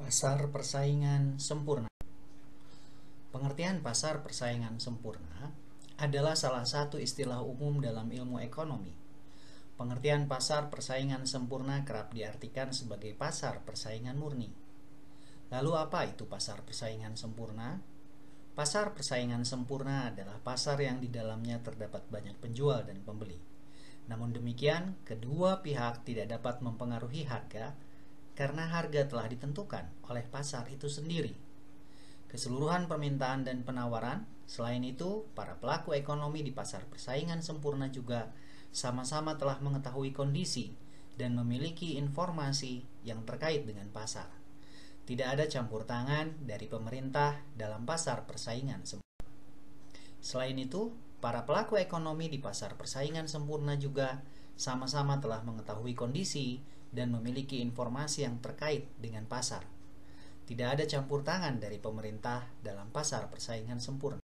Pasar persaingan sempurna. Pengertian pasar persaingan sempurna adalah salah satu istilah umum dalam ilmu ekonomi. Pengertian pasar persaingan sempurna kerap diartikan sebagai pasar persaingan murni. Lalu apa itu pasar persaingan sempurna? Pasar persaingan sempurna adalah pasar yang di dalamnya terdapat banyak penjual dan pembeli. Namun demikian, kedua pihak tidak dapat mempengaruhi harga karena harga telah ditentukan oleh pasar itu sendiri. Keseluruhan permintaan dan penawaran, selain itu, para pelaku ekonomi di pasar persaingan sempurna juga sama-sama telah mengetahui kondisi dan memiliki informasi yang terkait dengan pasar. Tidak ada campur tangan dari pemerintah dalam pasar persaingan sempurna. Selain itu, para pelaku ekonomi di pasar persaingan sempurna juga sama-sama telah mengetahui kondisi dan memiliki informasi yang terkait dengan pasar. Tidak ada campur tangan dari pemerintah dalam pasar persaingan sempurna.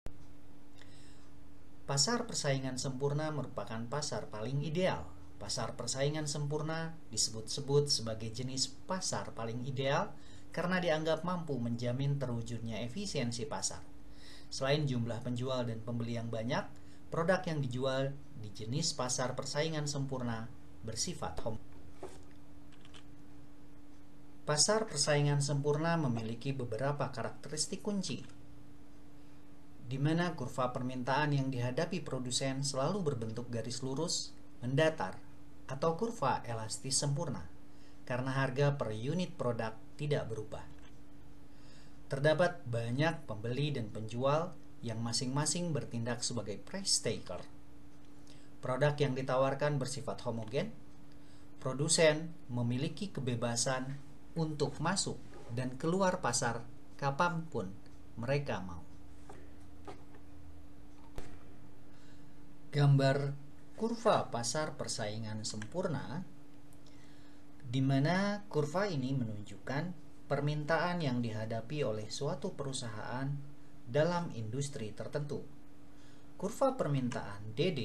Pasar persaingan sempurna merupakan pasar paling ideal. Pasar persaingan sempurna disebut-sebut sebagai jenis pasar paling ideal karena dianggap mampu menjamin terwujudnya efisiensi pasar. Selain jumlah penjual dan pembeli yang banyak, produk yang dijual di jenis pasar persaingan sempurna bersifat homogen. Pasar persaingan sempurna memiliki beberapa karakteristik kunci, di mana kurva permintaan yang dihadapi produsen selalu berbentuk garis lurus, mendatar, atau kurva elastis sempurna, karena harga per unit produk tidak berubah. Terdapat banyak pembeli dan penjual yang masing-masing bertindak sebagai price taker. Produk yang ditawarkan bersifat homogen. Produsen memiliki kebebasan untuk masuk dan keluar pasar kapanpun mereka mau. Gambar kurva pasar persaingan sempurna, di mana kurva ini menunjukkan permintaan yang dihadapi oleh suatu perusahaan dalam industri tertentu. Kurva permintaan DD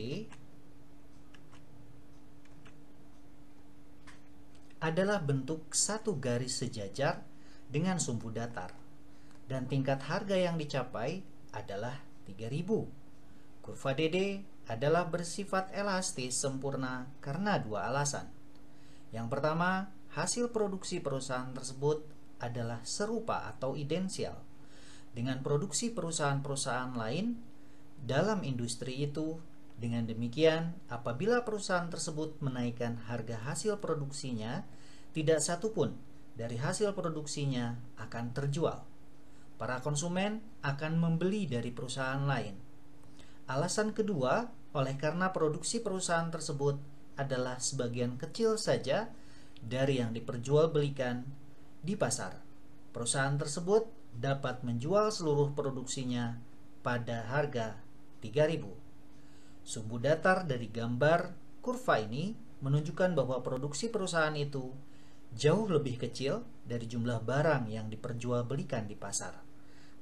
adalah bentuk satu garis sejajar dengan sumbu datar, dan tingkat harga yang dicapai adalah 3000. Kurva DD adalah bersifat elastis sempurna karena dua alasan. Yang pertama, hasil produksi perusahaan tersebut adalah serupa atau idensial dengan produksi perusahaan-perusahaan lain dalam industri itu. Dengan demikian, apabila perusahaan tersebut menaikkan harga hasil produksinya, tidak satupun dari hasil produksinya akan terjual. Para konsumen akan membeli dari perusahaan lain. Alasan kedua, oleh karena produksi perusahaan tersebut adalah sebagian kecil saja dari yang diperjualbelikan di pasar, perusahaan tersebut dapat menjual seluruh produksinya pada harga 3000. Sumbu datar dari gambar kurva ini menunjukkan bahwa produksi perusahaan itu jauh lebih kecil dari jumlah barang yang diperjualbelikan di pasar.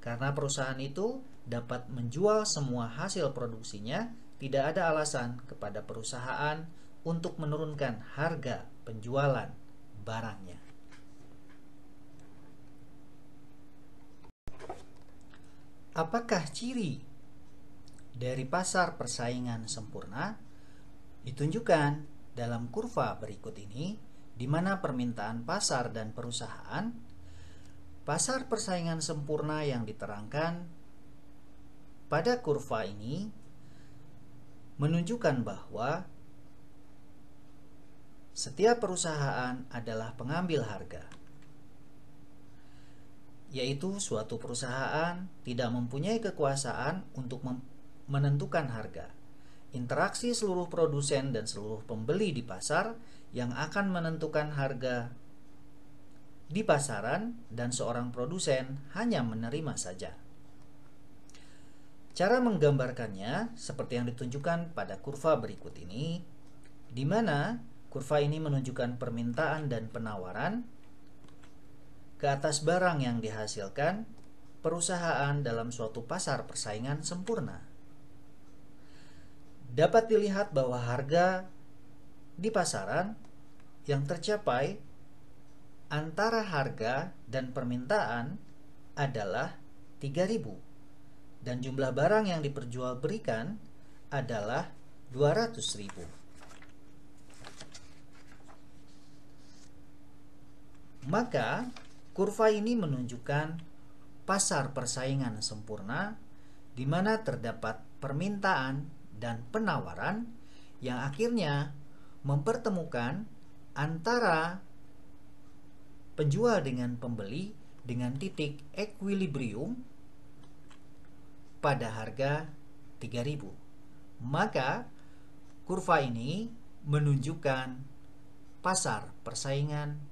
Karena perusahaan itu dapat menjual semua hasil produksinya, tidak ada alasan kepada perusahaan untuk menurunkan harga penjualan barangnya. Apakah ciri dari pasar persaingan sempurna? Ditunjukkan dalam kurva berikut ini, di mana permintaan pasar dan perusahaan. Pasar persaingan sempurna yang diterangkan pada kurva ini menunjukkan bahwa setiap perusahaan adalah pengambil harga, yaitu suatu perusahaan tidak mempunyai kekuasaan untuk menentukan harga. Interaksi seluruh produsen dan seluruh pembeli di pasar yang akan menentukan harga di pasaran, dan seorang produsen hanya menerima saja. Cara menggambarkannya seperti yang ditunjukkan pada kurva berikut ini, di mana kurva ini menunjukkan permintaan dan penawaran ke atas barang yang dihasilkan perusahaan dalam suatu pasar persaingan sempurna. Dapat dilihat bahwa harga di pasaran yang tercapai antara harga dan permintaan adalah 3.000 dan jumlah barang yang diperjualbelikan adalah 200.000. Maka kurva ini menunjukkan pasar persaingan sempurna di mana terdapat permintaan dan penawaran yang akhirnya mempertemukan antara penjual dengan pembeli dengan titik equilibrium pada harga 3.000. Maka kurva ini menunjukkan pasar persaingan